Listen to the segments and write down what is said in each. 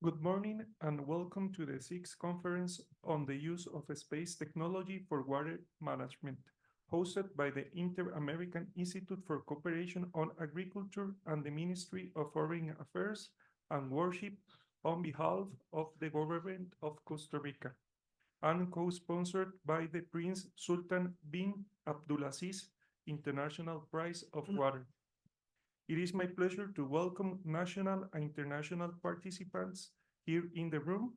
Good morning and welcome to the sixth conference on the use of space technology for water management, hosted by the Inter-American Institute for Cooperation on Agriculture and the Ministry of Foreign Affairs and Worship on behalf of the government of Costa Rica, and co-sponsored by the Prince Sultan bin Abdulaziz International Prize of Water. It is my pleasure to welcome national and international participants here in the room,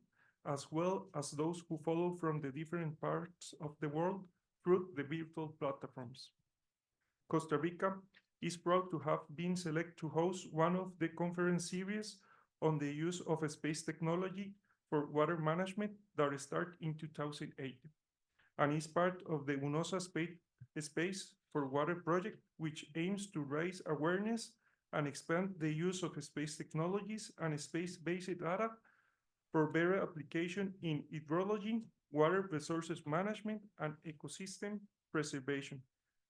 as well as those who follow from the different parts of the world through the virtual platforms. Costa Rica is proud to have been selected to host one of the conference series on the use of space technology for water management that started in 2008, and is part of the UNOSA Space for Water project, which aims to raise awareness and expand the use of space technologies and space-based data for better application in hydrology, water resources management, and ecosystem preservation,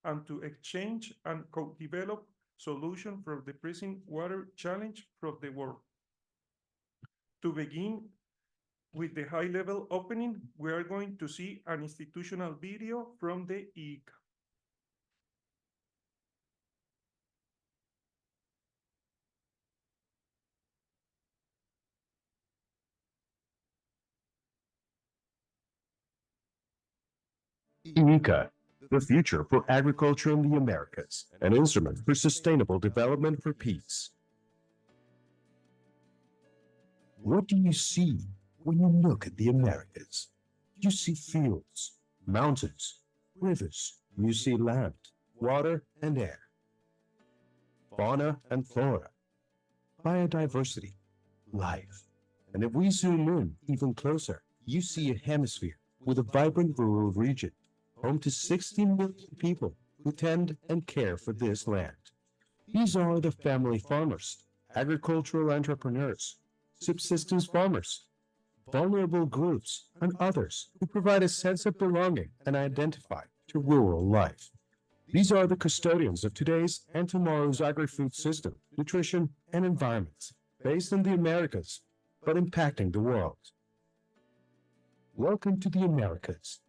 and to exchange and co-develop solutions for the pressing water challenge from the world. To begin with the high-level opening, we are going to see an institutional video from the IICA. IICA, the Future for Agriculture in the Americas, an instrument for sustainable development for peace. What do you see when you look at the Americas? You see fields, mountains, rivers. You see land, water, and air, fauna and flora, biodiversity, life. And if we zoom in even closer, you see a hemisphere with a vibrant rural region, home to 16 million people who tend and care for this land. These are the family farmers, agricultural entrepreneurs, subsistence farmers, vulnerable groups, and others who provide a sense of belonging and identify to rural life. These are the custodians of today's and tomorrow's agri-food system, nutrition, and environment, based in the Americas, but impacting the world. Welcome to the Americas,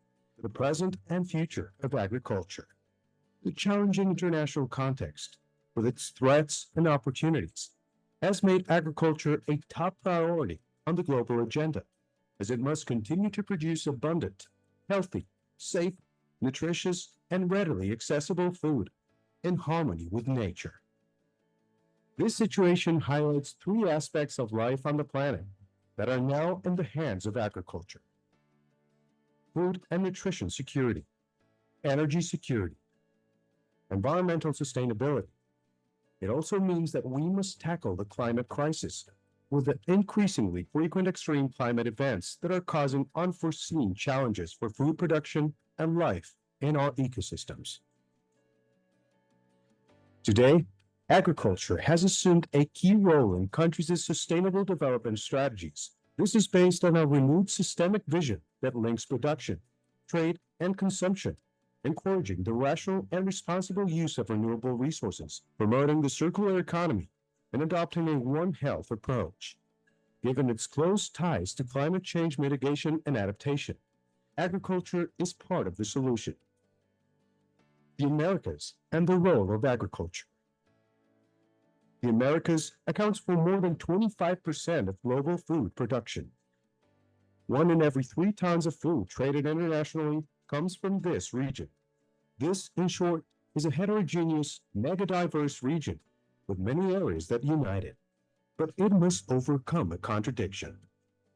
the present and future of agriculture. The challenging international context, with its threats and opportunities, has made agriculture a top priority on the global agenda, as it must continue to produce abundant, healthy, safe, nutritious, and readily accessible food in harmony with nature. This situation highlights three aspects of life on the planet that are now in the hands of agriculture: food and nutrition security, energy security, environmental sustainability. It also means that we must tackle the climate crisis with the increasingly frequent extreme climate events that are causing unforeseen challenges for food production and life in our ecosystems. Today, agriculture has assumed a key role in countries' sustainable development strategies. This is based on a renewed systemic vision that links production, trade, and consumption, encouraging the rational and responsible use of renewable resources, promoting the circular economy, and adopting a One Health approach. Given its close ties to climate change mitigation and adaptation, agriculture is part of the solution. The Americas and the role of agriculture. The Americas accounts for more than 25% of global food production. 1 in every 3 tons of food traded internationally comes from this region. This, in short, is a heterogeneous, mega-diverse region with many areas that unite it. But it must overcome a contradiction: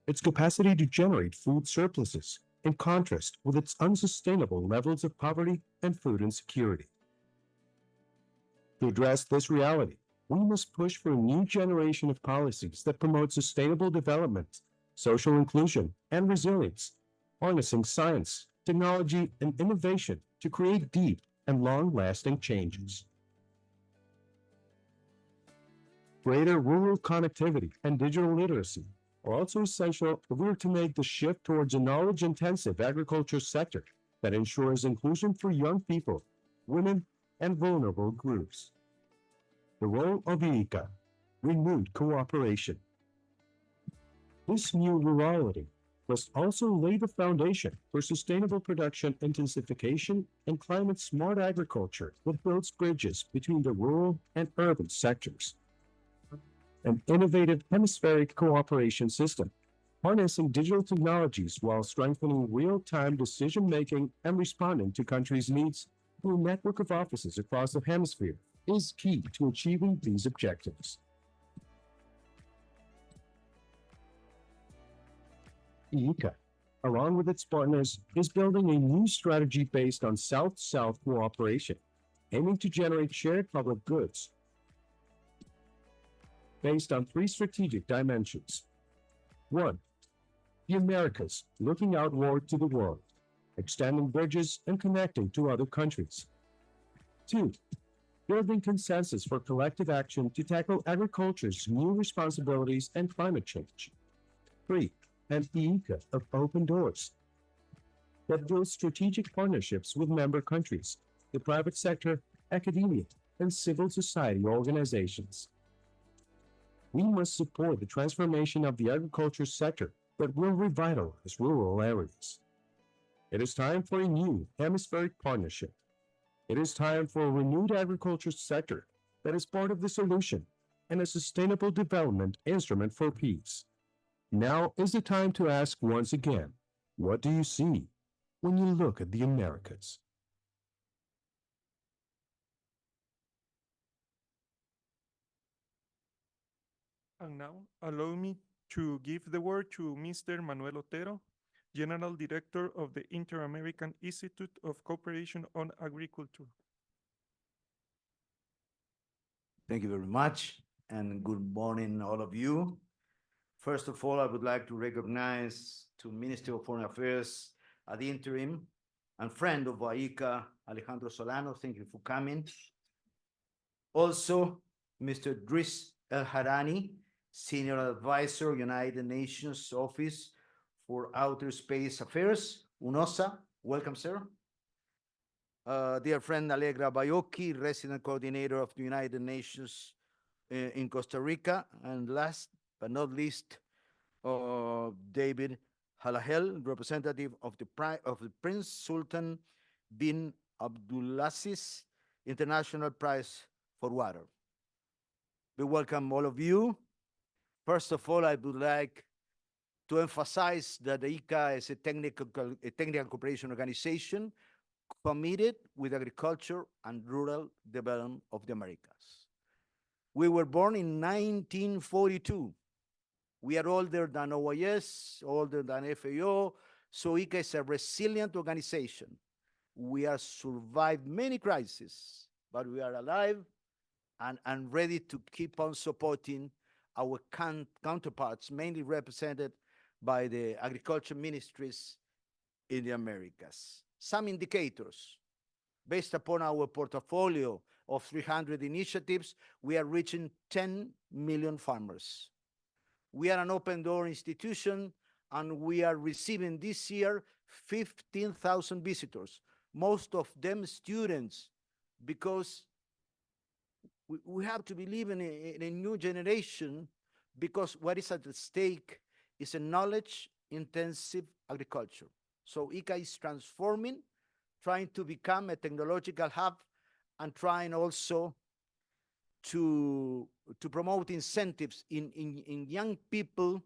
its capacity to generate food surpluses, in contrast with its unsustainable levels of poverty and food insecurity. To address this reality, we must push for a new generation of policies that promote sustainable development, social inclusion, and resilience, harnessing science, technology, and innovation to create deep and long-lasting changes. Greater rural connectivity and digital literacy are also essential if we are to make the shift towards a knowledge-intensive agriculture sector that ensures inclusion for young people, women, and vulnerable groups. The role of IICA, renewed cooperation. This new rurality must also lay the foundation for sustainable production intensification and climate smart agriculture that builds bridges between the rural and urban sectors. An innovative hemispheric cooperation system, harnessing digital technologies while strengthening real-time decision-making and responding to countries' needs through a network of offices across the hemisphere is key to achieving these objectives. IICA, along with its partners, is building a new strategy based on South-South cooperation, aiming to generate shared public goods based on three strategic dimensions. One, the Americas, looking outward to the world, extending bridges and connecting to other countries. Two, building consensus for collective action to tackle agriculture's new responsibilities and climate change. Three, an IICA of open doors that builds strategic partnerships with member countries, the private sector, academia, and civil society organizations. We must support the transformation of the agriculture sector that will revitalize rural areas. It is time for a new hemispheric partnership. It is time for a renewed agriculture sector that is part of the solution and a sustainable development instrument for peace. Now is the time to ask once again, what do you see when you look at the Americas? And now, allow me to give the word to Mr. Manuel Otero, General Director of the Inter-American Institute of Cooperation on Agriculture. Thank you very much, and good morning, all of you. First of all, I would like to recognize to Minister of Foreign Affairs ad interim and friend of IICA, Alejandro Solano. Thank you for coming. Also, Mr. Driss El-Harani, Senior Advisor, United Nations Office for Outer Space Affairs, UNOSA. Welcome, sir. Dear friend Allegra Baiocchi, Resident Coordinator of the United Nations in Costa Rica. And last but not least, David Halahel, representative of the Prince Sultan bin Abdulaziz International Prize for Water. We welcome all of you. First of all, I would like to emphasize that the IICA is a technical cooperation organization committed with agriculture and rural development of the Americas. We were born in 1942. We are older than OIS, older than FAO, so IICA is a resilient organization. We have survived many crises, but we are alive and ready to keep on supporting our counterparts, mainly represented by the agriculture ministries in the Americas. Some indicators. Based upon our portfolio of 300 initiatives, we are reaching 10 million farmers. We are an open door institution, and we are receiving this year 15,000 visitors, most of them students, because we have to believe in a new generation, because what is at stake is a knowledge-intensive agriculture. So IICA is transforming, trying to become a technological hub, and trying also to promote incentives in young people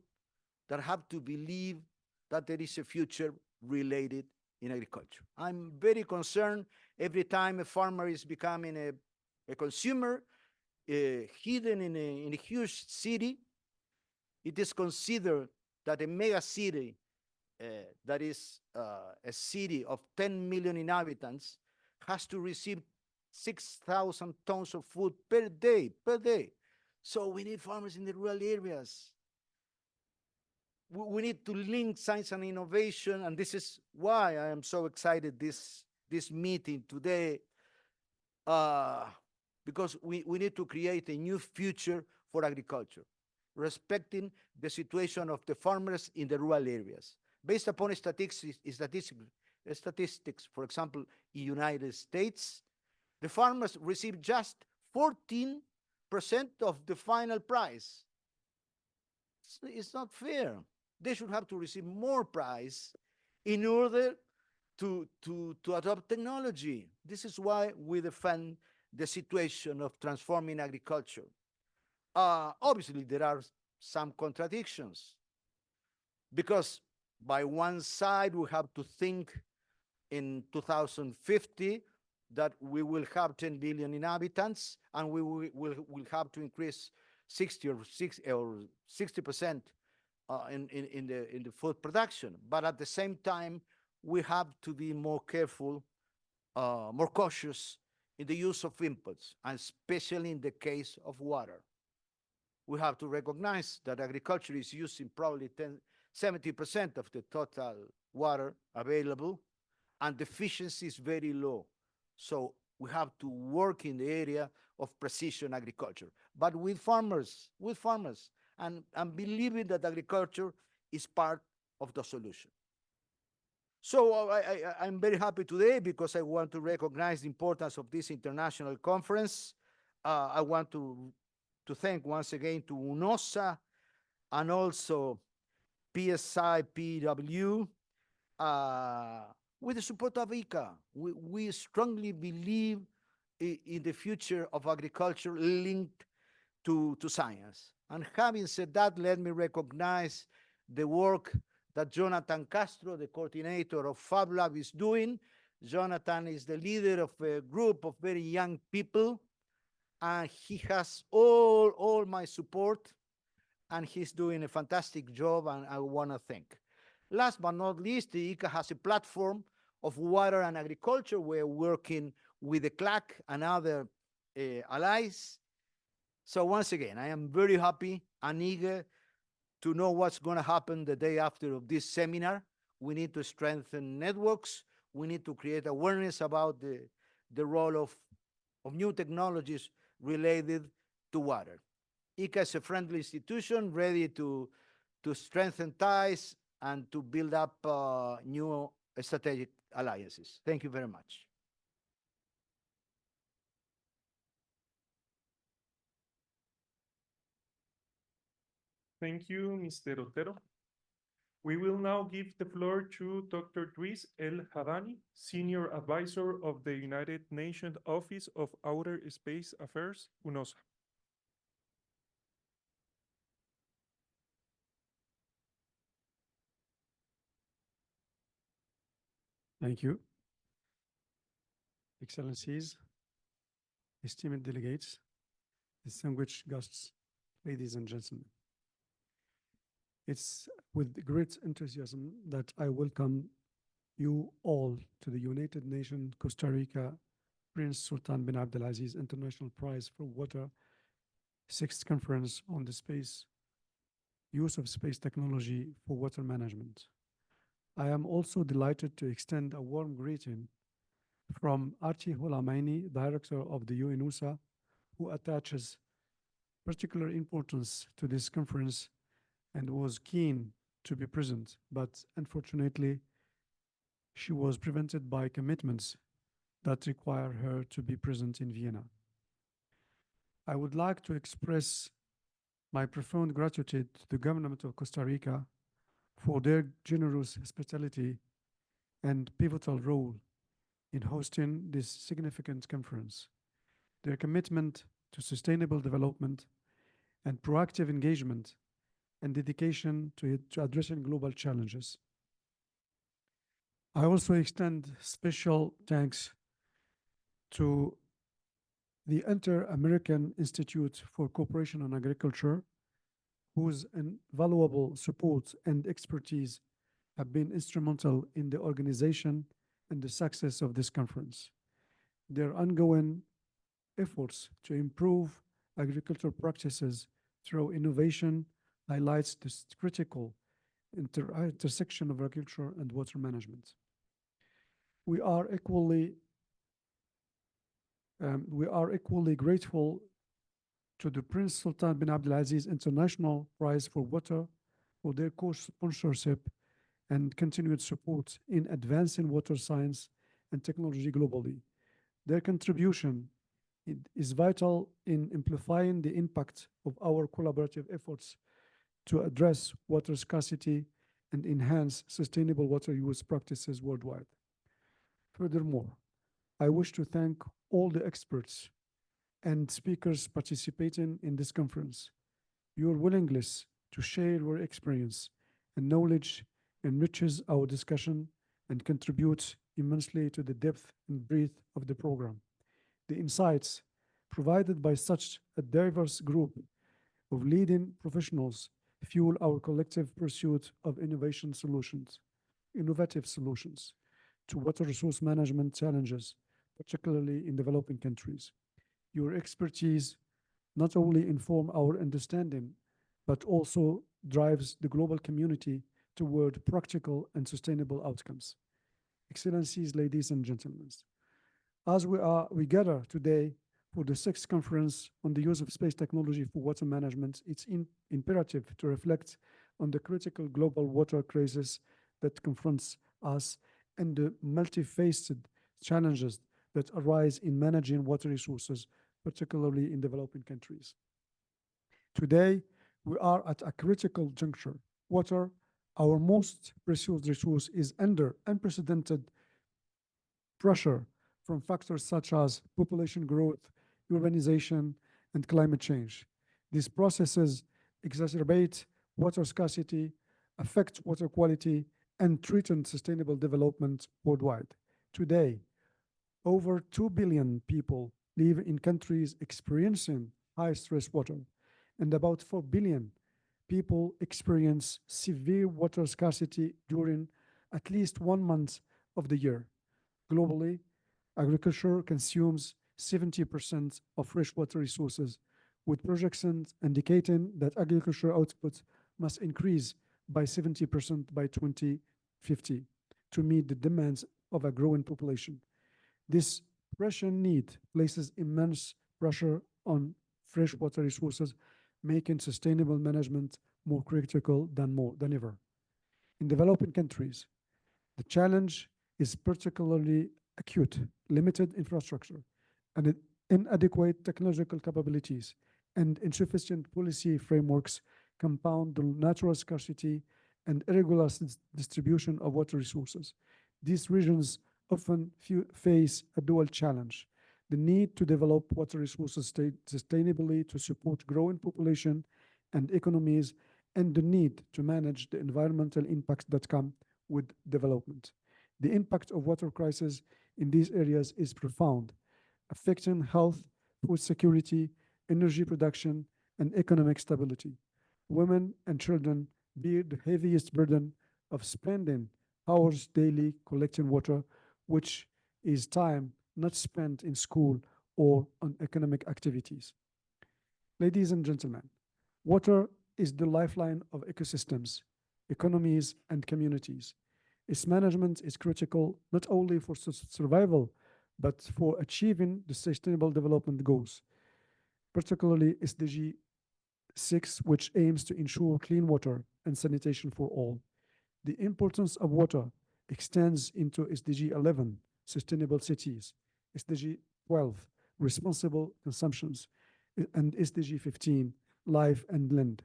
that have to believe that there is a future related in agriculture. I'm very concerned every time a farmer is becoming a consumer, hidden in a huge city. It is considered that a mega city that is a city of 10 million inhabitants has to receive 6,000 tons of food per day. So we need farmers in the rural areas. We need to link science and innovation, and this is why I am so excited this meeting today, because we need to create a new future for agriculture, respecting the situation of the farmers in the rural areas. Based upon statistics, for example, in United States, the farmers receive just 14% of the final price. It's not fair. they should have to receive more prize in order to adopt technology. This is why we defend the situation of transforming agriculture. Obviously, there are some contradictions because by one side, we have to think in 2050 that we will have 10 billion inhabitants and we will have to increase 60% in the food production. But at the same time, we have to be more careful, more cautious in the use of inputs, and especially in the case of water. We have to recognize that agriculture is using probably 70% of the total water available, and the efficiency is very low. So we have to work in the area of precision agriculture, but with farmers, and believing that agriculture is part of the solution. So I'm very happy today because I want to recognize the importance of this international conference. I want to thank once again to UNOSA and also PSI, PW, with the support of ICA. We strongly believe in the future of agriculture linked to science. And having said that, let me recognize the work that Jonathan Castro, the coordinator of Fab Lab, is doing. Jonathan is the leader of a group of very young people, and he has all my support, and he's doing a fantastic job, and I want to thank. Last but not least, the ICA has a platform of water and agriculture. We're working with the CLAC and other allies. So once again, I am very happy and eager to know what's going to happen the day after of this seminar. We need to strengthen networks. We need to create awareness about the role of new technologies related to water. ICA is a friendly institution ready to strengthen ties and to build up new strategic alliances. Thank you very much. Thank you, Mr. Otero. We will now give the floor to Dr. Dries El Hadani, Senior Advisor of the United Nations Office of Outer Space Affairs, UNOSA. Thank you. Excellencies, esteemed delegates, distinguished guests, ladies and gentlemen. It's with great enthusiasm that I welcome you all to the United Nations Costa Rica Prince Sultan bin Abdulaziz International Prize for Water 6th Conference on the Use of Space Technology for Water Management. I am also delighted to extend a warm greeting from Arti Hulamaini, Director of the UNOSA, who attaches particular importance to this conference and was keen to be present, but unfortunately, she was prevented by commitments that require her to be present in Vienna. I would like to express my profound gratitude to the government of Costa Rica for their generous hospitality and pivotal role in hosting this significant conference. Their commitment to sustainable development and proactive engagement and dedication to addressing global challenges. I also extend special thanks to the Inter-American Institute for Cooperation on Agriculture, whose invaluable support and expertise have been instrumental in the organization and the success of this conference. Their ongoing efforts to improve agricultural practices through innovation highlights this critical intersection of agriculture and water management. We are equally grateful to the Prince Sultan bin Abdulaziz International Prize for Water for their co-sponsorship and continued support in advancing water science and technology globally. Their contribution is vital in amplifying the impact of our collaborative efforts to address water scarcity and enhance sustainable water use practices worldwide. Furthermore, I wish to thank all the experts and speakers participating in this conference. Your willingness to share your experience and knowledge enriches our discussion and contributes immensely to the depth and breadth of the program. The insights provided by such a diverse group of leading professionals fuel our collective pursuit of innovative solutions to water resource management challenges, particularly in developing countries. Your expertise not only inform our understanding, but also drives the global community toward practical and sustainable outcomes. Excellencies, ladies and gentlemen, as we gather today for the sixth conference on the use of space technology for water management, it's imperative to reflect on the critical global water crisis that confronts us and the multifaceted challenges that arise in managing water resources, particularly in developing countries. Today, we are at a critical juncture. Water, our most precious resource, is under unprecedented pressure from factors such as population growth, urbanization, and climate change. These processes exacerbate water scarcity, affect water quality, and threaten sustainable development worldwide. Today, over 2 billion people live in countries experiencing high stress water, and about 4 billion people experience severe water scarcity during at least 1 month of the year. Globally, agriculture consumes 70% of freshwater resources, with projections indicating that agriculture output must increase by 70% by 2050 to meet the demands of a growing population. This pressing need places immense pressure on freshwater resources, making sustainable management more critical than ever. In developing countries, the challenge is particularly acute. Limited infrastructure and inadequate technological capabilities and insufficient policy frameworks compound the natural scarcity and irregular distribution of water resources. These regions often face a dual challenge: the need to develop water resources sustainably to support growing population and economies, and the need to manage the environmental impacts that come with development. The impact of water crisis in these areas is profound, affecting health, food security, energy production, and economic stability. Women and children bear the heaviest burden of spending hours daily collecting water, which is time not spent in school or on economic activities. Ladies and gentlemen, water is the lifeline of ecosystems, economies, and communities. Its management is critical not only for survival, but for achieving the Sustainable Development Goals, particularly SDG 6, which aims to ensure clean water and sanitation for all. The importance of water extends into SDG 11, Sustainable Cities, SDG 12, Responsible Consumptions, and SDG 15, Life and Land.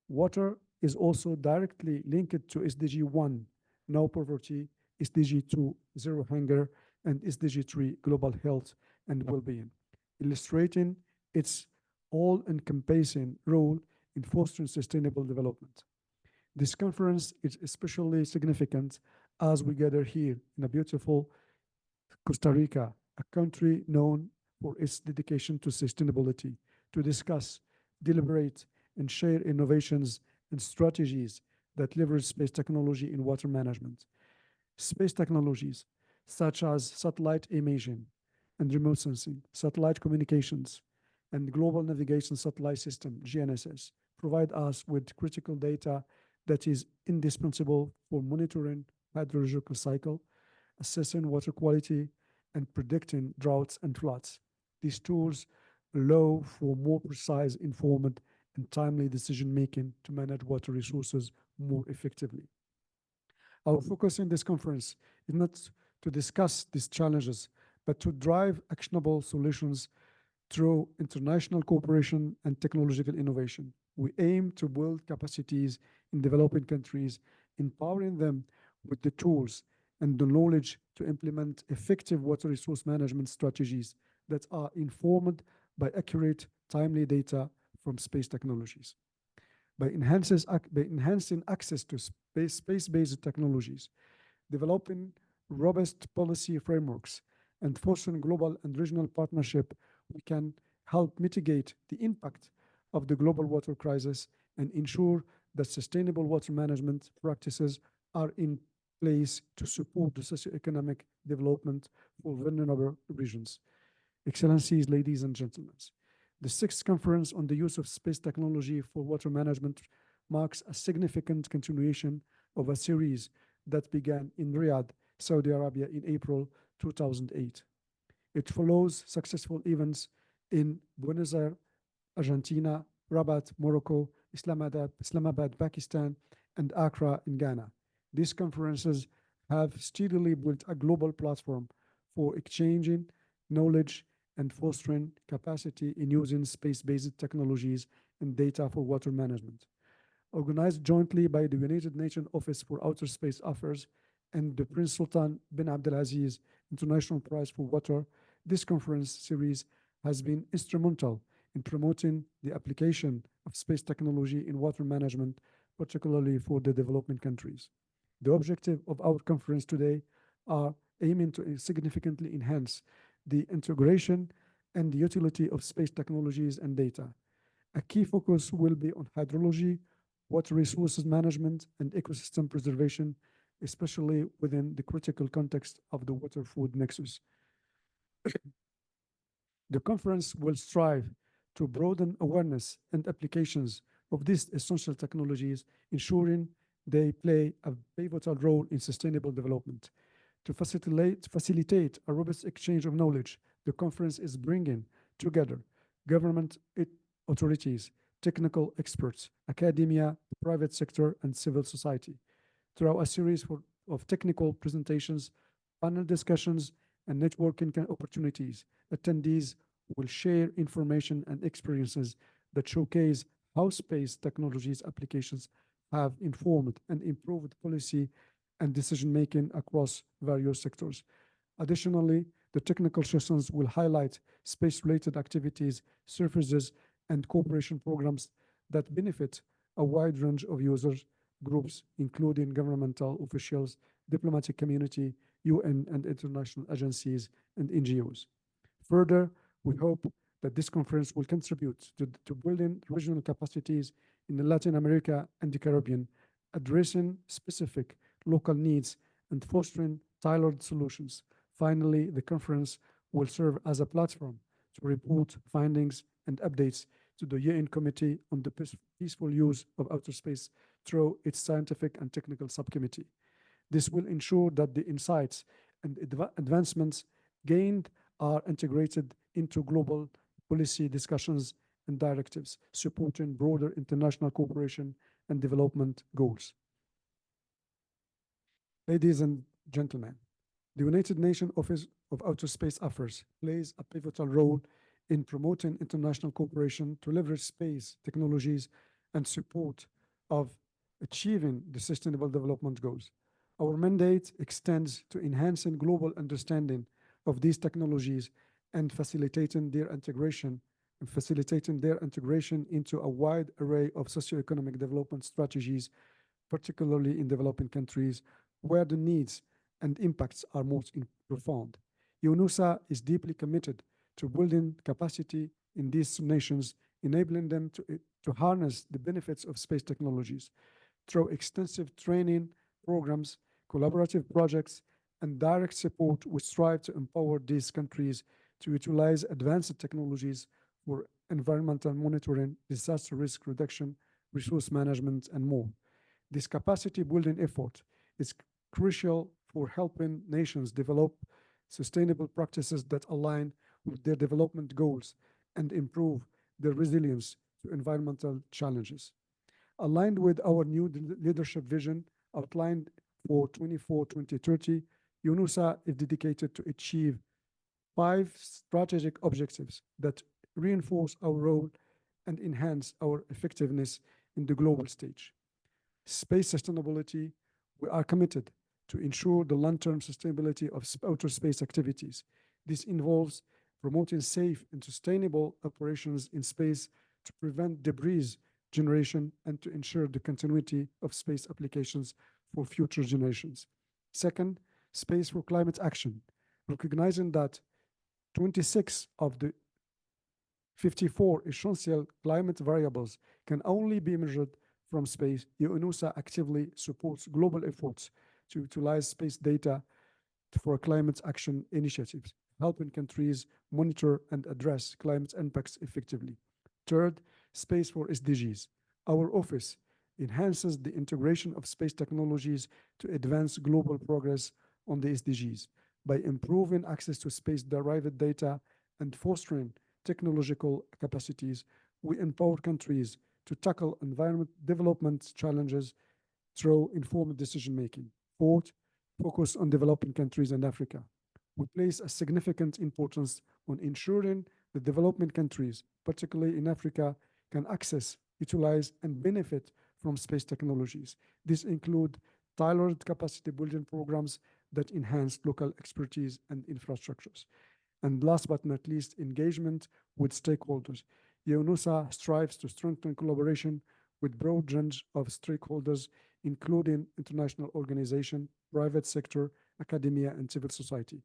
Water is also directly linked to SDG 1, No Poverty, SDG 2, Zero Hunger, and SDG 3, Global Health and Well-being, illustrating its all-encompassing role in fostering sustainable development. This conference is especially significant as we gather here in a beautiful Costa Rica, a country known for its dedication to sustainability, to discuss, deliberate, and share innovations and strategies that leverage space technology in water management. Space technologies such as satellite imaging and remote sensing, satellite communications, and global navigation satellite system, GNSS, provide us with critical data that is indispensable for monitoring hydrological cycle, assessing water quality, and predicting droughts and floods. These tools allow for more precise, informed, and timely decision-making to manage water resources more effectively. Our focus in this conference is not to discuss these challenges, but to drive actionable solutions through international cooperation and technological innovation. We aim to build capacities in developing countries, empowering them with the tools and the knowledge to implement effective water resource management strategies that are informed by accurate, timely data from space technologies. By enhancing access to space-based technologies, developing robust policy frameworks, and fostering global and regional partnership, we can help mitigate the impact of the global water crisis and ensure that sustainable water management practices are in place to support the socioeconomic development for vulnerable regions. Excellencies, ladies and gentlemen, the sixth conference on the use of space technology for water management marks a significant continuation of a series that began in Riyadh, Saudi Arabia in April 2008. It follows successful events in Buenos Aires, Argentina, Rabat, Morocco, Islamabad, Pakistan, and Accra in Ghana. These conferences have steadily built a global platform for exchanging knowledge and fostering capacity in using space-based technologies and data for water management. Organized jointly by the United Nations Office for Outer Space Affairs and the Prince Sultan bin Abdulaziz International Prize for Water, this conference series has been instrumental in promoting the application of space technology in water management, particularly for the developing countries. The objective of our conference today are aiming to significantly enhance the integration and the utility of space technologies and data. A key focus will be on hydrology, water resources management, and ecosystem preservation, especially within the critical context of the water-food nexus. The conference will strive to broaden awareness and applications of these essential technologies, ensuring they play a pivotal role in sustainable development. To facilitate a robust exchange of knowledge, the conference is bringing together government authorities, technical experts, academia, the private sector, and civil society. Throughout a series of technical presentations, panel discussions, and networking opportunities, attendees will share information and experiences that showcase how space technologies applications have informed and improved policy and decision-making across various sectors. Additionally, the technical sessions will highlight space-related activities, services, and cooperation programs that benefit a wide range of users groups, including governmental officials, diplomatic community, UN and international agencies, and NGOs. Further, we hope that this conference will contribute to building regional capacities in Latin America and the Caribbean, addressing specific local needs and fostering tailored solutions. Finally, the conference will serve as a platform to report findings and updates to the UN Committee on the Peaceful Use of Outer Space through its scientific and technical subcommittee. This will ensure that the insights and advancements gained are integrated into global policy discussions and directives, supporting broader international cooperation and development goals. Ladies and gentlemen, the United Nations Office of Outer Space Affairs plays a pivotal role in promoting international cooperation to leverage space technologies and support of achieving the Sustainable Development Goals. Our mandate extends to enhancing global understanding of these technologies and facilitating their integration into a wide array of socioeconomic development strategies, particularly in developing countries where the needs and impacts are most profound. UNOSA is deeply committed to building capacity in these nations, enabling them to harness the benefits of space technologies. Through extensive training programs, collaborative projects, and direct support, we strive to empower these countries to utilize advanced technologies for environmental monitoring, disaster risk reduction, resource management, and more. This capacity building effort is crucial for helping nations develop sustainable practices that align with their development goals and improve their resilience to environmental challenges. Aligned with our new leadership vision outlined for 2030, UNOSA is dedicated to achieve 5 strategic objectives that reinforce our role and enhance our effectiveness in the global stage. Space sustainability, we are committed to ensure the long-term sustainability of outer space activities. This involves promoting safe and sustainable operations in space to prevent debris generation and to ensure the continuity of space applications for future generations. Second, space for climate action, recognizing that 26 of the 54 essential climate variables can only be measured from space. UNOSA actively supports global efforts to utilize space data for climate action initiatives, helping countries monitor and address climate impacts effectively. Third, space for SDGs. Our office enhances the integration of space technologies to advance global progress on the SDGs by improving access to space-derived data and fostering technological capacities. We empower countries to tackle environment development challenges through informed decision-making. Fourth, focus on developing countries and Africa. We place a significant importance on ensuring the developing countries, particularly in Africa, can access, utilize, and benefit from space technologies. These include tailored capacity building programs that enhance local expertise and infrastructures. And last but not least, engagement with stakeholders. UNOSA strives to strengthen collaboration with broad range of stakeholders, including international organizations, private sector, academia, and civil society.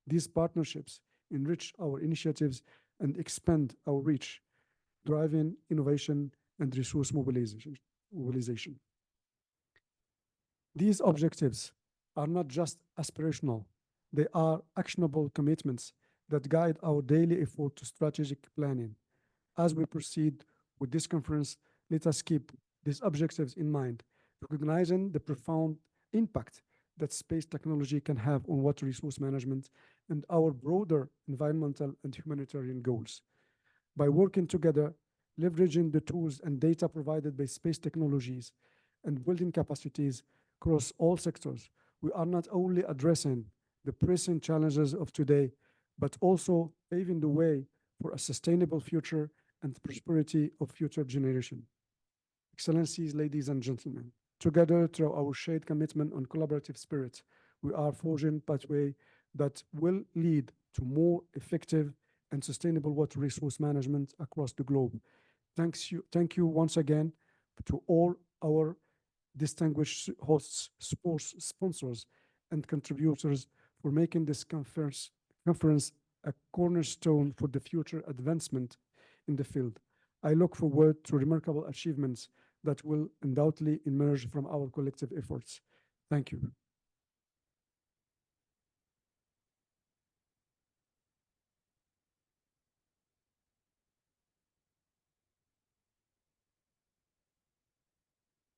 These partnerships enrich our initiatives and expand our reach, driving innovation and resource mobilization. These objectives are not just aspirational, they are actionable commitments that guide our daily effort to strategic planning. As we proceed with this conference, let us keep these objectives in mind, recognizing the profound impact that space technology can have on water resource management and our broader environmental and humanitarian goals. By working together, leveraging the tools and data provided by space technologies, and building capacities across all sectors, we are not only addressing the pressing challenges of today, but also paving the way for a sustainable future and the prosperity of future generations. Excellencies, ladies and gentlemen, together through our shared commitment and collaborative spirit, we are forging pathway that will lead to more effective and sustainable water resource management across the globe. Thank you once again to all our distinguished hosts, sports sponsors, and contributors for making this conference a cornerstone for the future advancement in the field. I look forward to remarkable achievements that will undoubtedly emerge from our collective efforts. Thank you.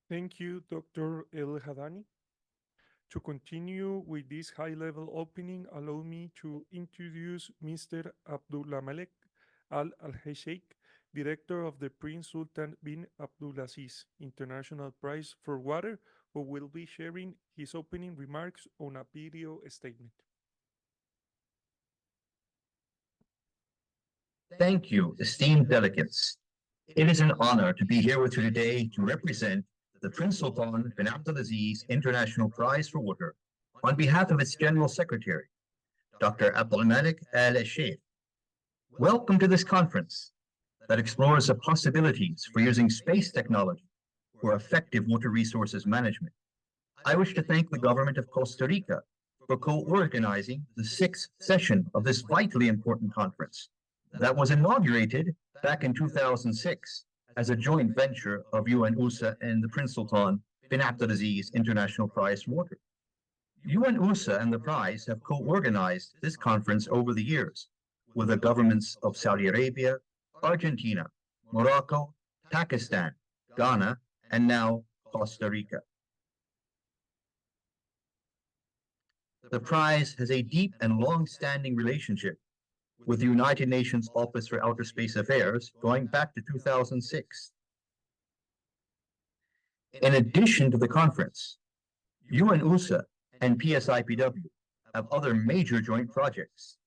Thank you, Dr. El Hadani. To continue with this high-level opening, allow me to introduce Mr. Abdulmalek Al-Sheikh, Director of the Prince Sultan bin Abdulaziz International Prize for Water, who will be sharing his opening remarks on a video statement. Thank you, esteemed delegates. It is an honor to be here with you today to represent the Prince Sultan bin Abdulaziz International Prize for Water on behalf of its General Secretary, Dr. Abdulmalek Al-Sheikh. Welcome to this conference that explores the possibilities for using space technology for effective water resources management. I wish to thank the government of Costa Rica for co-organizing the 6th session of this vitally important conference that was inaugurated back in 2006 as a joint venture of UNOSA and the Prince Sultan bin Abdulaziz International Prize for Water. UNOSA and the prize have co-organized this conference over the years with the governments of Saudi Arabia, Argentina, Morocco, Pakistan, Ghana, and now Costa Rica. The prize has a deep and long-standing relationship with the United Nations Office for Outer Space Affairs going back to 2006. In addition to the conference, UNOSA and PSIPW have other major joint projects,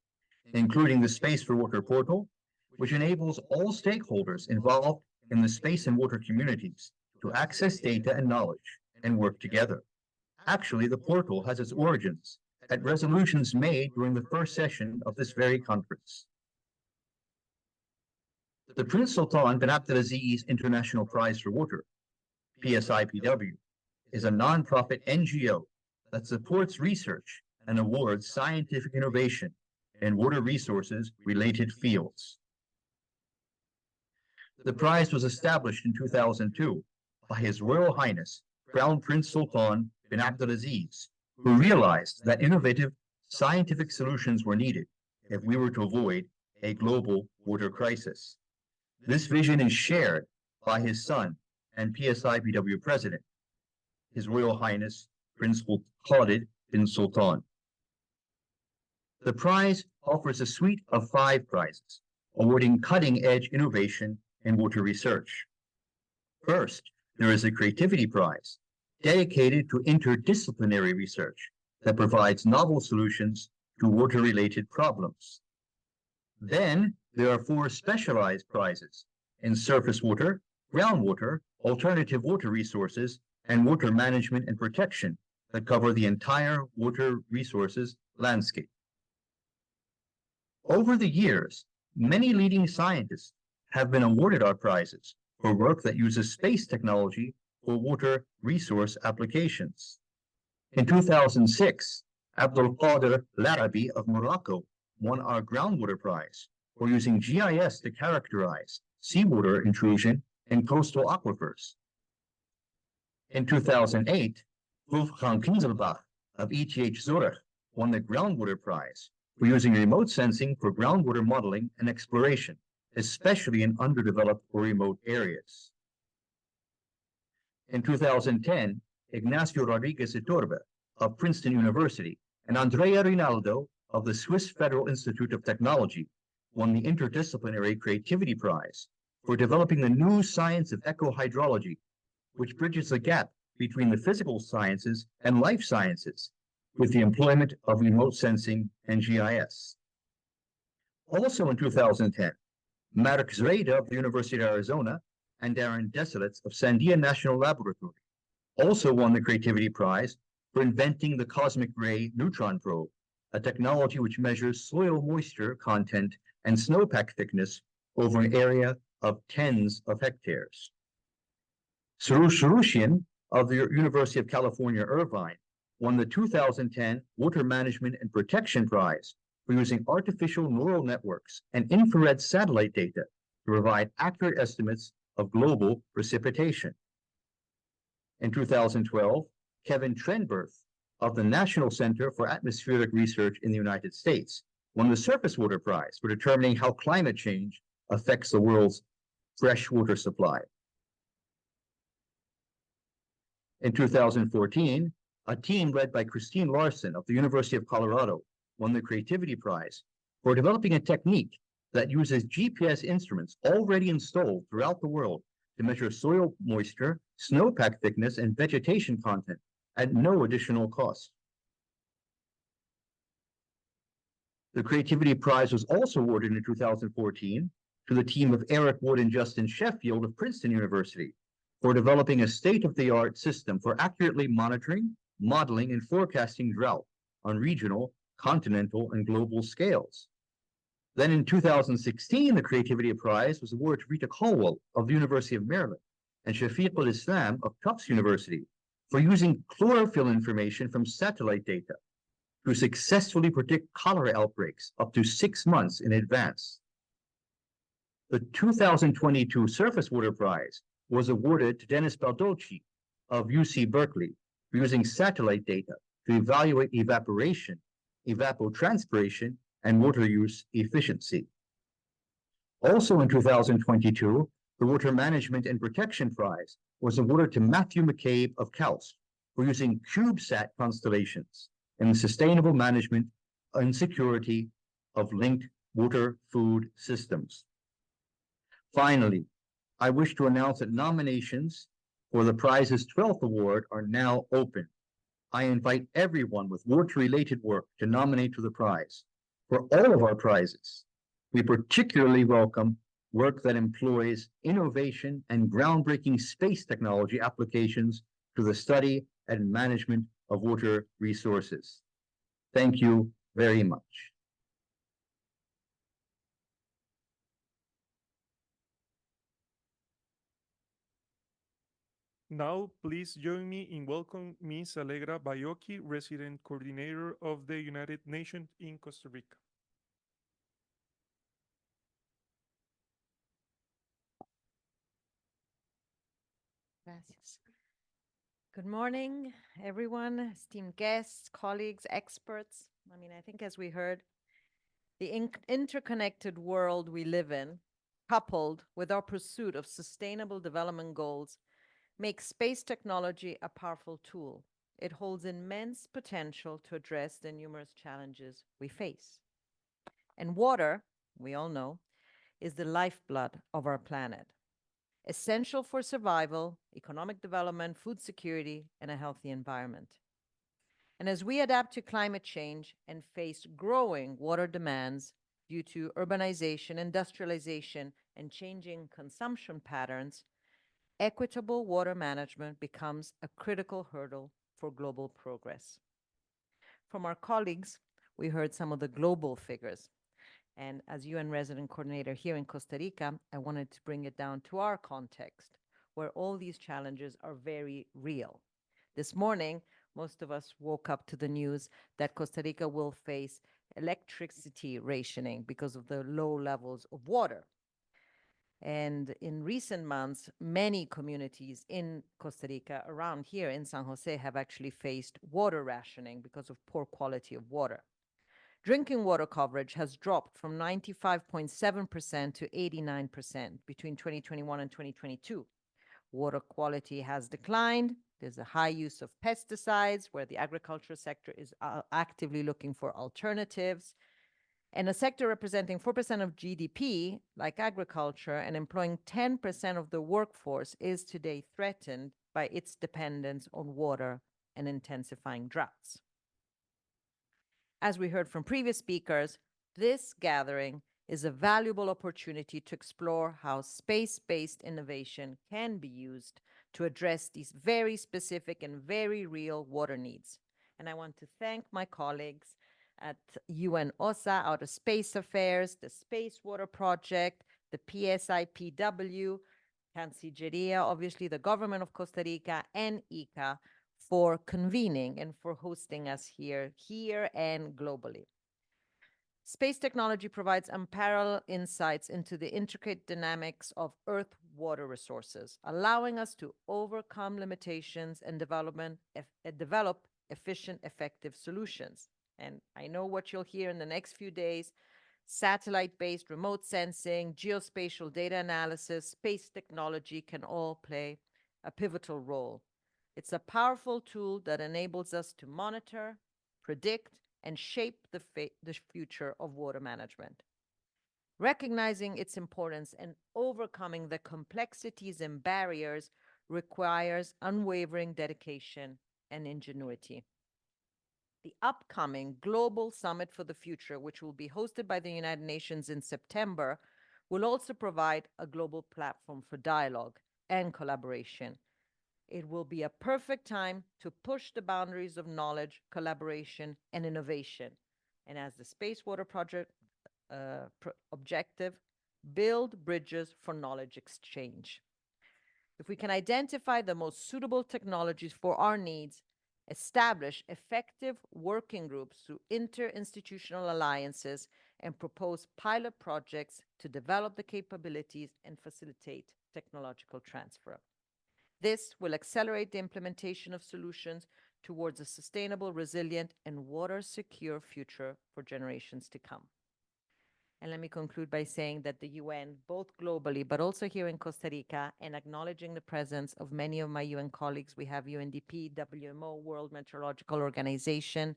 including the Space for Water portal which enables all stakeholders involved in the space and water communities to access data and knowledge and work together. Actually, the portal has its origins at resolutions made during the first session of this very conference. The Prince Sultan bin Abdulaziz International Prize for Water, PSIPW, is a nonprofit NGO that supports research and awards scientific innovation in water resources related fields. The prize was established in 2002 by His Royal Highness Crown Prince Sultan bin Abdulaziz, who realized that innovative scientific solutions were needed if we were to avoid a global water crisis. This vision is shared by his son and PSIPW president, His Royal Highness Prince Khalid bin Sultan. The prize offers a suite of 5 prizes, awarding cutting-edge innovation in water research. First, there is a Creativity Prize, dedicated to interdisciplinary research that provides novel solutions to water-related problems. Then, there are 4 specialized prizes in surface water, groundwater, alternative water resources, and water management and protection that cover the entire water resources landscape. Over the years, many leading scientists have been awarded our prizes for work that uses space technology for water resource applications. In 2006, Abdul Qadir Larabi of Morocco won our Groundwater Prize for using GIS to characterize seawater intrusion in coastal aquifers. In 2008, Wolfgang Kinzelbach of ETH Zurich won the Groundwater Prize for using remote sensing for groundwater modeling and exploration, especially in underdeveloped or remote areas. In 2010, Ignacio Rodriguez Iturbe of Princeton University and Andrea Rinaldo of the Swiss Federal Institute of Technology won the Interdisciplinary Creativity Prize for developing the new science of ecohydrology, which bridges the gap between the physical sciences and life sciences with the employment of remote sensing and GIS. Also in 2010, Mark Zreda of the University of Arizona and Darren Desilets of Sandia National Laboratory also won the Creativity Prize for inventing the cosmic ray neutron probe, a technology which measures soil moisture content and snowpack thickness over an area of tens of hectares. Surush Surushian of the University of California, Irvine won the 2010 Water Management and Protection Prize for using artificial neural networks and infrared satellite data to provide accurate estimates of global precipitation. In 2012, Kevin Trenberth of the National Center for Atmospheric Research in the United States won the Surface Water Prize for determining how climate change affects the world's fresh water supply. In 2014, a team led by Christine Larson of the University of Colorado won the Creativity Prize for developing a technique that uses GPS instruments already installed throughout the world to measure soil moisture, snowpack thickness, and vegetation content at no additional cost. The Creativity Prize was also awarded in 2014 to the team of Eric Wood and Justin Sheffield of Princeton University for developing a state-of-the-art system for accurately monitoring, modeling, and forecasting drought on regional, continental, and global scales. Then in 2016, the Creativity Prize was awarded to Rita Caldwell of the University of Maryland and Shafiq al-Islam of Tufts University for using chlorophyll information from satellite data to successfully predict cholera outbreaks up to 6 months in advance. The 2022 Surface Water Prize was awarded to Dennis Baldocci of UC Berkeley for using satellite data to evaluate evaporation, evapotranspiration, and water use efficiency. Also in 2022, the Water Management and Protection Prize was awarded to Matthew McCabe of KAUST for using CubeSat constellations in the sustainable management and security of linked water food systems. Finally, I wish to announce that nominations for the prize's 12th award are now open. I invite everyone with water-related work to nominate for the prize. For all of our prizes, We particularly welcome work that employs innovation and groundbreaking space technology applications to the study and management of water resources. Thank you very much. Now, please join me in welcoming Ms. Allegra Baiocchi, Resident Coordinator of the United Nations in Costa Rica. Gracias. Good morning, everyone, esteemed guests, colleagues, experts. I think as we heard, the interconnected world we live in, coupled with our pursuit of sustainable development goals, makes space technology a powerful tool. It holds immense potential to address the numerous challenges we face. And water, we all know, is the lifeblood of our planet, essential for survival, economic development, food security, and a healthy environment. And as we adapt to climate change and face growing water demands due to urbanization, industrialization, and changing consumption patterns, equitable water management becomes a critical hurdle for global progress. From our colleagues, we heard some of the global figures. And as UN resident coordinator here in Costa Rica, I wanted to bring it down to our context, where all these challenges are very real. This morning, most of us woke up to the news that Costa Rica will face electricity rationing because of the low levels of water. And in recent months, many communities in Costa Rica, around here in San Jose, have actually faced water rationing because of poor quality of water. Drinking water coverage has dropped from 95.7% to 89% between 2021 and 2022. Water quality has declined. There's a high use of pesticides, where the agriculture sector is actively looking for alternatives. And a sector representing 4% of GDP, like agriculture, and employing 10% of the workforce, is today threatened by its dependence on water and intensifying droughts. As we heard from previous speakers, this gathering is a valuable opportunity to explore how space-based innovation can be used to address these very specific and very real water needs. And I want to thank my colleagues at UN OSA, Outer Space Affairs, the Space Water Project, the PSIPW, Cancilleria, obviously the government of Costa Rica, and ICA for convening and for hosting us here and globally. Space technology provides unparalleled insights into the intricate dynamics of Earth water resources, allowing us to overcome limitations and develop efficient, effective solutions. And I know what you'll hear in the next few days: satellite-based remote sensing, geospatial data analysis, space technology can all play a pivotal role. It's a powerful tool that enables us to monitor, predict, and shape the future of water management. Recognizing its importance and overcoming the complexities and barriers requires unwavering dedication and ingenuity. The upcoming Global Summit for the Future, which will be hosted by the United Nations in September, will also provide a global platform for dialogue and collaboration. It will be a perfect time to push the boundaries of knowledge, collaboration, and innovation. And as the Space Water Project objective, build bridges for knowledge exchange. If we can identify the most suitable technologies for our needs, establish effective working groups through interinstitutional alliances, and propose pilot projects to develop the capabilities and facilitate technological transfer. This will accelerate the implementation of solutions towards a sustainable, resilient, and water-secure future for generations to come. And let me conclude by saying that the UN, both globally, but also here in Costa Rica, and acknowledging the presence of many of my UN colleagues, we have UNDP, WMO, World Meteorological Organization,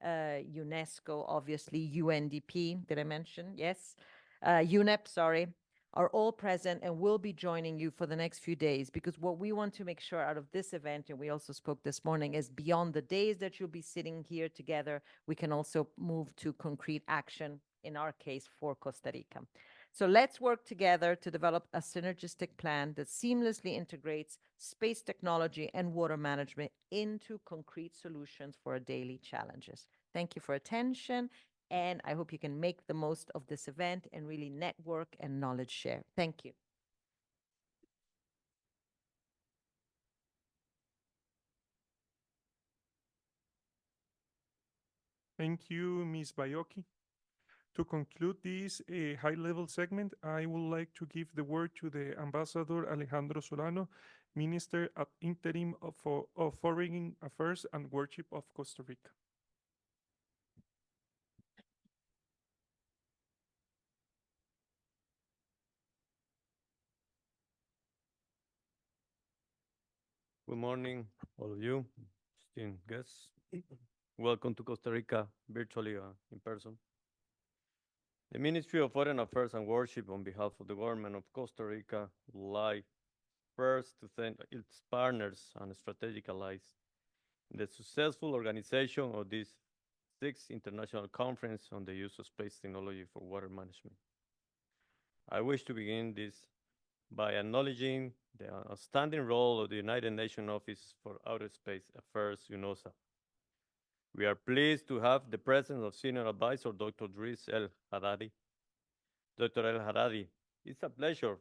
UNESCO, obviously, UNDP, did I mention? Yes. UNEP, sorry, are all present and will be joining you for the next few days, because what we want to make sure out of this event, and we also spoke this morning, is beyond the days that you'll be sitting here together, we can also move to concrete action in our case, for Costa Rica. So let's work together to develop a synergistic plan that seamlessly integrates space technology and water management into concrete solutions for our daily challenges. Thank you for attention, and I hope you can make the most of this event and really network and knowledge share. Thank you. Thank you, Ms. Bayoki. To conclude this high-level segment, I would like to give the word to the Ambassador Alejandro Solano, Minister ad interim of Foreign Affairs and Worship of Costa Rica. Good morning, all of you, esteemed guests. Welcome to Costa Rica, virtually in person. The Ministry of Foreign Affairs and Worship, on behalf of the government of Costa Rica, would like first to thank its partners and strategic allies in the successful organization of this sixth international conference on the use of space technology for water management. I wish to begin this by acknowledging the outstanding role of the United Nations Office for Outer Space Affairs, UNOSA. We are pleased to have the presence of Senior Advisor Dr. Driss El Harari. Dr. El Harari, it's a pleasure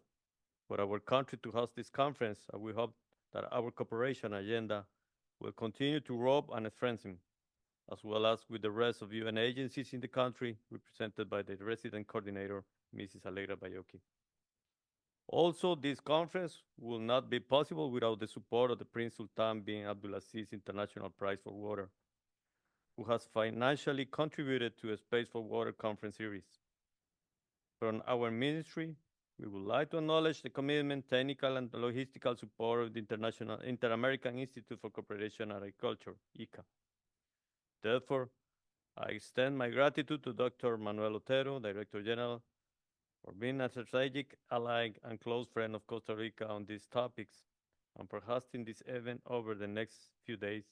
for our country to host this conference, and we hope that our cooperation agenda will continue to grow and strengthen, as well as with the rest of UN agencies in the country, represented by the resident coordinator, Mrs. Alegra Bayoki. Also, this conference will not be possible without the support of the Prince Sultan bin Abdulaziz International Prize for Water, who has financially contributed to a Space for Water conference series. From our ministry, we would like to acknowledge the commitment, technical, and logistical support of the Inter-American Institute for Cooperation and Agriculture, ICA. Therefore, I extend my gratitude to Dr. Manuel Otero, Director General, for being a strategic ally and close friend of Costa Rica on these topics, and for hosting this event over the next few days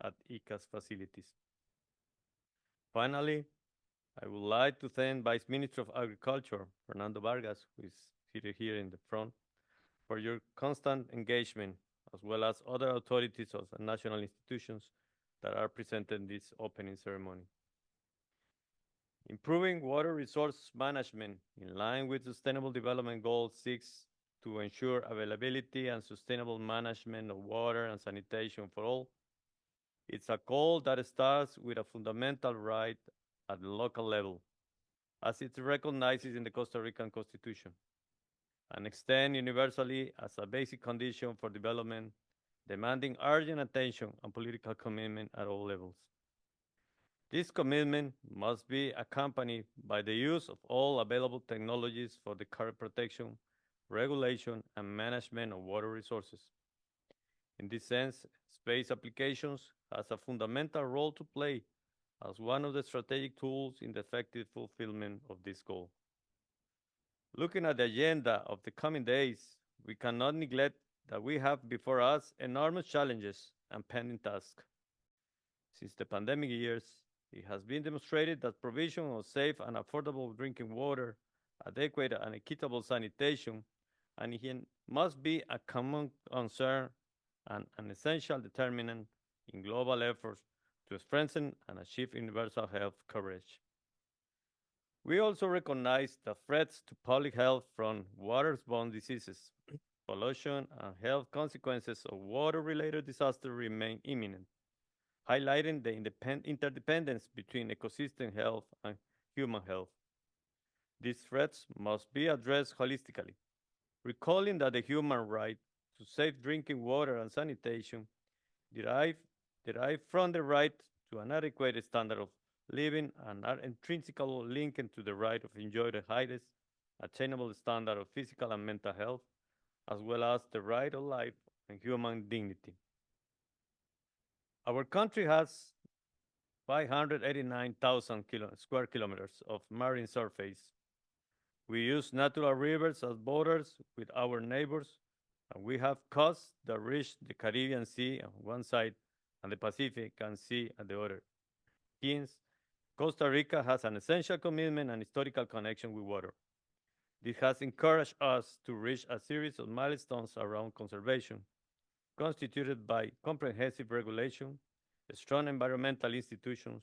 at ICA's facilities. Finally, I would like to thank Vice Minister of Agriculture, Fernando Vargas, who is seated here in the front, for your constant engagement, as well as other authorities of the national institutions that are present in this opening ceremony. Improving water resource management in line with Sustainable Development Goal 6 to ensure availability and sustainable management of water and sanitation for all. It's a goal that starts with a fundamental right at the local level, as it recognizes in the Costa Rican Constitution, and extends universally as a basic condition for development, demanding urgent attention and political commitment at all levels. This commitment must be accompanied by the use of all available technologies for the current protection, regulation, and management of water resources. In this sense, space applications has a fundamental role to play as one of the strategic tools in the effective fulfillment of this goal. Looking at the agenda of the coming days, we cannot neglect that we have before us enormous challenges and pending tasks. Since the pandemic years, it has been demonstrated that provision of safe and affordable drinking water, adequate and equitable sanitation, and hygiene must be a common concern and an essential determinant in global efforts to strengthen and achieve universal health coverage. We also recognize the threats to public health from waterborne diseases, pollution, and health consequences of water-related disasters remain imminent, highlighting the interdependence between ecosystem health and human health. These threats must be addressed holistically, recalling that the human right to safe drinking water and sanitation derive from the right to an adequate standard of living and are intrinsically linked to the right of enjoy the highest attainable standard of physical and mental health, as well as the right of life and human dignity. Our country has 589,000 square kilometers of marine surface. We use natural rivers as borders with our neighbors, and we have coasts that reach the Caribbean Sea on one side and the Pacific Sea at the other. Hence, Costa Rica has an essential commitment and historical connection with water. This has encouraged us to reach a series of milestones around conservation, constituted by comprehensive regulation, strong environmental institutions,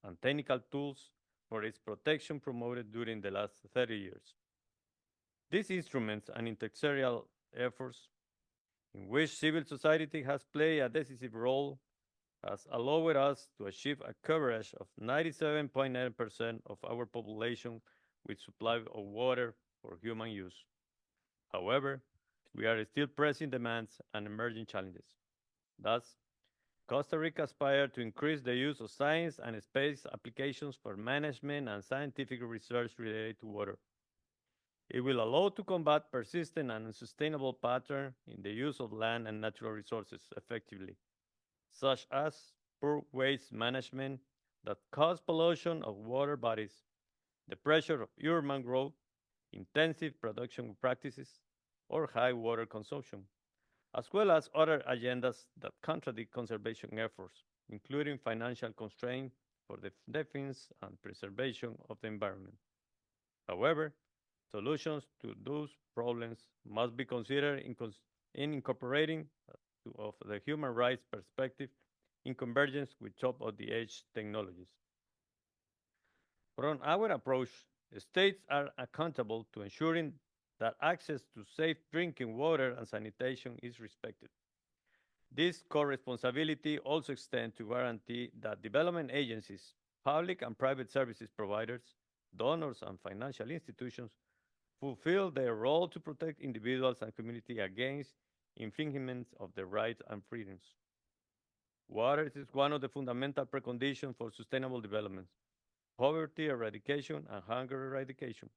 and technical tools for its protection promoted during the last 30 years. These instruments and intersectoral efforts, in which civil society has played a decisive role, has allowed us to achieve a coverage of 97.9% of our population with supply of water for human use. However, we are still pressing demands and emerging challenges. Thus, Costa Rica aspires to increase the use of science and space applications for management and scientific research related to water. It will allow to combat persistent and unsustainable pattern in the use of land and natural resources effectively, such as poor waste management that cause pollution of water bodies, the pressure of urban growth, intensive production practices, or high water consumption, as well as other agendas that contradict conservation efforts, including financial constraints for the defense and preservation of the environment. However, solutions to those problems must be considered in incorporating of the human rights perspective in convergence with top-of-the-edge technologies. From our approach, states are accountable to ensuring that access to safe drinking water and sanitation is respected. This co-responsibility also extends to guarantee that development agencies, public and private services providers, donors, and financial institutions fulfill their role to protect individuals and community against infringements of their rights and freedoms. Water is one of the fundamental preconditions for sustainable development, poverty eradication, and hunger eradication.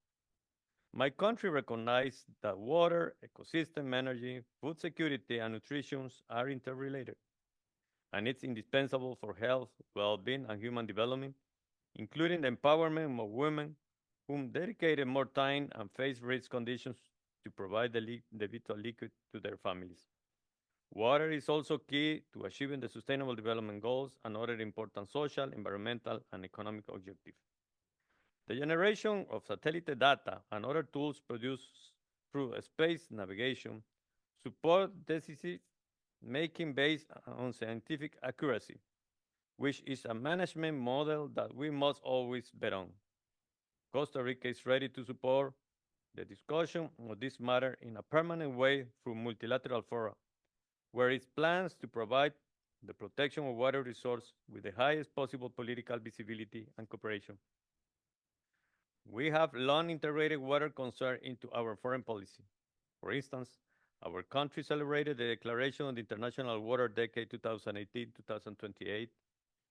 My country recognizes that water, ecosystem, energy, food security, and nutrition are interrelated, and it's indispensable for health, well-being, and human development, including the empowerment of women whom dedicated more time and face risk conditions to provide the vital liquid to their families. Water is also key to achieving the Sustainable Development Goals and other important social, environmental, and economic objectives. The generation of satellite data and other tools produced through space navigation support decision making based on scientific accuracy, which is a management model that we must always bet on. Costa Rica is ready to support the discussion of this matter in a permanent way through multilateral fora, where it plans to provide the protection of water resources with the highest possible political visibility and cooperation. We have long integrated water concern into our foreign policy. For instance, our country celebrated the declaration of the International Water Decade 2018-2028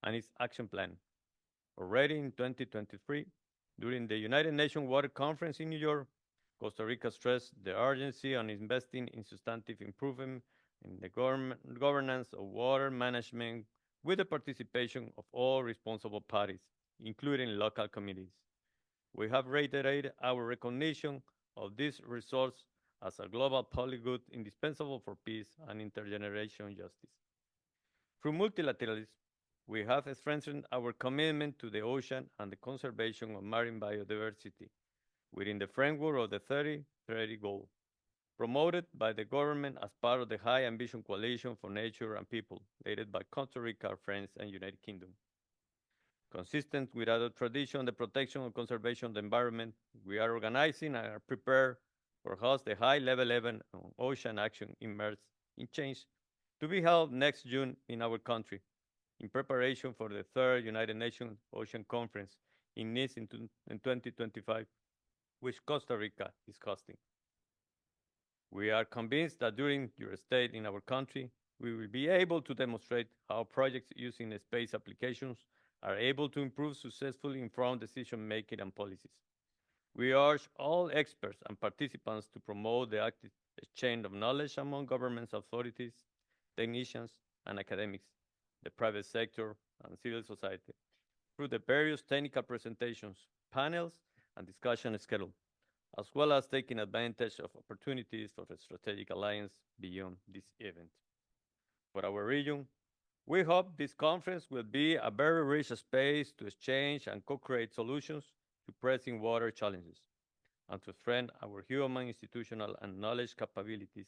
and its action plan. Already in 2023, during the United Nations Water Conference in New York, Costa Rica stressed the urgency on investing in substantive improvement in the governance of water management with the participation of all responsible parties, including local communities. We have reiterated our recognition of this resource as a global public good indispensable for peace and intergenerational justice. Through multilateralism, we have strengthened our commitment to the ocean and the conservation of marine biodiversity within the framework of the 30-30 goal, promoted by the government as part of the High Ambition Coalition for Nature and People, led by Costa Rica, France, and United Kingdom. Consistent with our tradition on the protection and conservation of the environment, we are organizing and are prepared for host the high-level event on ocean action immersed in change to be held next June in our country, in preparation for the third United Nations Ocean Conference in Nice in 2025, which Costa Rica is hosting. We are convinced that during your stay in our country, we will be able to demonstrate how projects using space applications are able to improve successfully informed decision-making and policies. We urge all experts and participants to promote the active exchange of knowledge among governments, authorities, technicians, and academics, the private sector, and civil society, through the various technical presentations, panels, and discussion schedule, as well as taking advantage of opportunities for a strategic alliance beyond this event. For our region, We hope this conference will be a very rich space to exchange and co-create solutions to pressing water challenges and to strengthen our human, institutional, and knowledge capabilities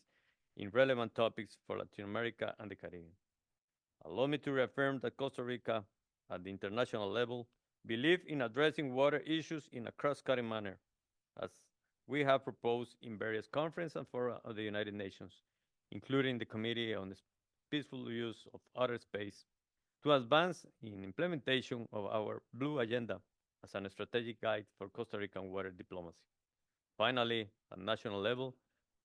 in relevant topics for Latin America and the Caribbean. Allow me to reaffirm that Costa Rica, at the international level, believe in addressing water issues in a cross-cutting manner, as we have proposed in various conferences and fora of the United Nations, including the Committee on the Peaceful Use of Outer Space, to advance in implementation of our Blue Agenda as a strategic guide for Costa Rican water diplomacy. Finally, at national level,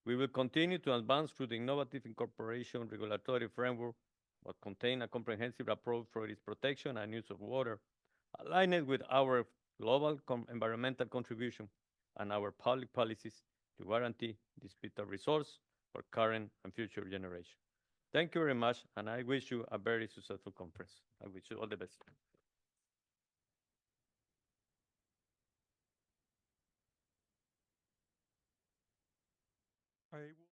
we will continue to advance through the innovative incorporation regulatory framework that contain a comprehensive approach for its protection and use of water, aligned with our global environmental contribution and our public policies to guarantee this vital resource for current and future generations. Thank you very much, and I wish you a very successful conference. I wish you all the best. I